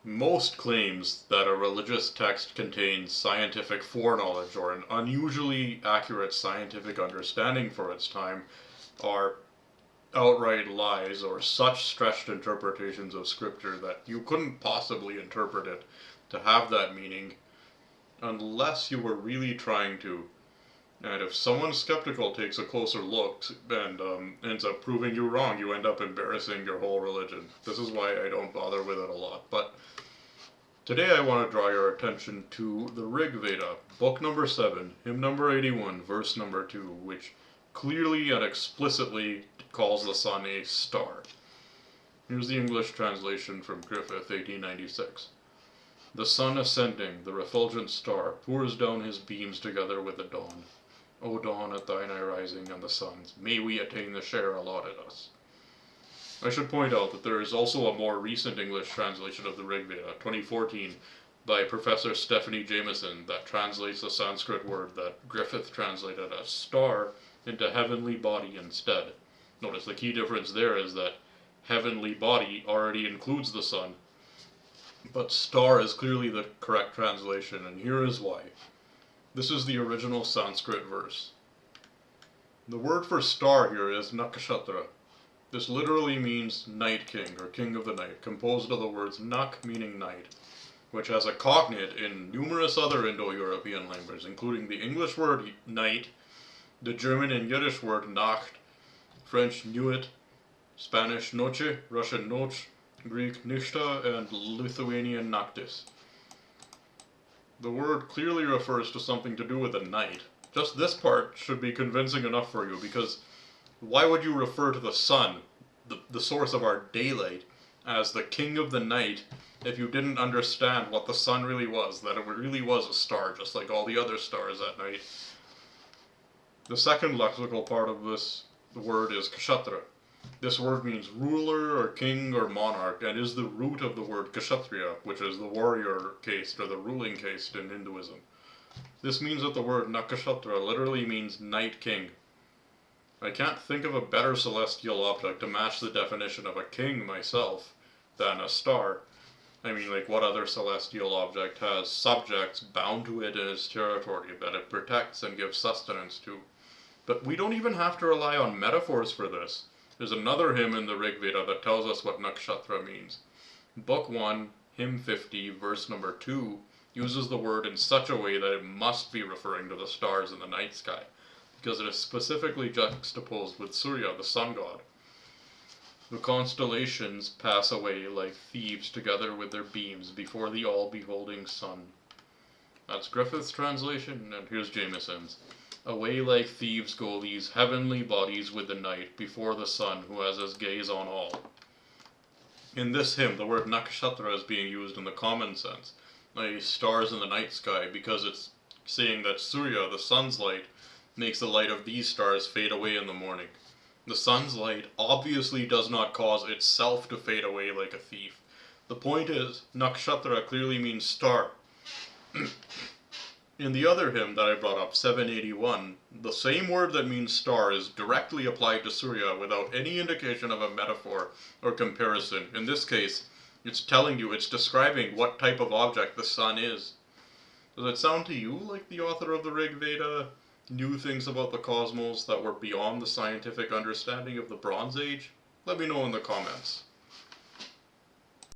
Most claims that a religious text contains scientific foreknowledge or an unusually accurate scientific understanding for its time are outright lies or such stretched interpretations of scripture that you couldn't possibly interpret it to have that meaning unless you were really trying to. And if someone skeptical takes a closer look and ends up proving you wrong, you end up embarrassing your whole religion. This is why I don't bother with it a lot. But today I want to draw your attention to the Rigveda, book number 7, hymn number 81, verse number 2, which clearly and explicitly calls the sun a star. Here's the English translation from Griffith, 1896. The sun ascending, the refulgent star, pours down his beams together with the dawn. O dawn at thine eye rising and the sun's, may we attain the share allotted us. I should point out that there is also a more recent English translation of the Rigveda, 2014, by Professor Stephanie Jameson, that translates the Sanskrit word that Griffith translated as star into heavenly body instead. Notice the key difference there is that heavenly body already includes the sun, but star is clearly the correct translation, and here is why. This is the original Sanskrit verse. The word for star here is nakshatra. This literally means night king, or king of the night, composed of the words nak meaning night, which has a cognate in numerous other Indo-European languages, including the English word night, the German and Yiddish word nacht, French nuit, Spanish noche, Russian noche, Greek nishta, and Lithuanian naktis. The word clearly refers to something to do with the night. Just this part should be convincing enough for you, because why would you refer to the sun, the source of our daylight, as the king of the night if you didn't understand what the sun really was, that it really was a star, just like all the other stars at night? The second lexical part of this word is kshatra. This word means ruler or king or monarch, and is the root of the word kshatriya, which is the warrior caste or the ruling caste in Hinduism. This means that the word nakshatra literally means night king. I can't think of a better celestial object to match the definition of a king myself than a star. I mean, like, what other celestial object has subjects bound to it in its territory that it protects and gives sustenance to? But we don't even have to rely on metaphors for this. There's another hymn in the Rigveda that tells us what nakshatra means. Book 1, hymn 50, verse number 2, uses the word in such a way that it must be referring to the stars in the night sky, because it is specifically juxtaposed with Surya, the sun god. The constellations pass away like thieves together with their beams before the all-beholding sun. That's Griffith's translation, and here's Jameson's. Away like thieves go these heavenly bodies with the night before the sun who has his gaze on all. In this hymn, the word nakshatra is being used in the common sense, i.e. stars in the night sky, because it's saying that Surya, the sun's light, makes the light of these stars fade away in the morning. The sun's light obviously does not cause itself to fade away like a thief. The point is, nakshatra clearly means star. In the other hymn that I brought up, 781, the same word that means star is directly applied to Surya without any indication of a metaphor or comparison. In this case, it's telling you, it's describing what type of object the sun is. Does it sound to you like the author of the Rigveda knew things about the cosmos that were beyond the scientific understanding of the Bronze Age? Let me know in the comments.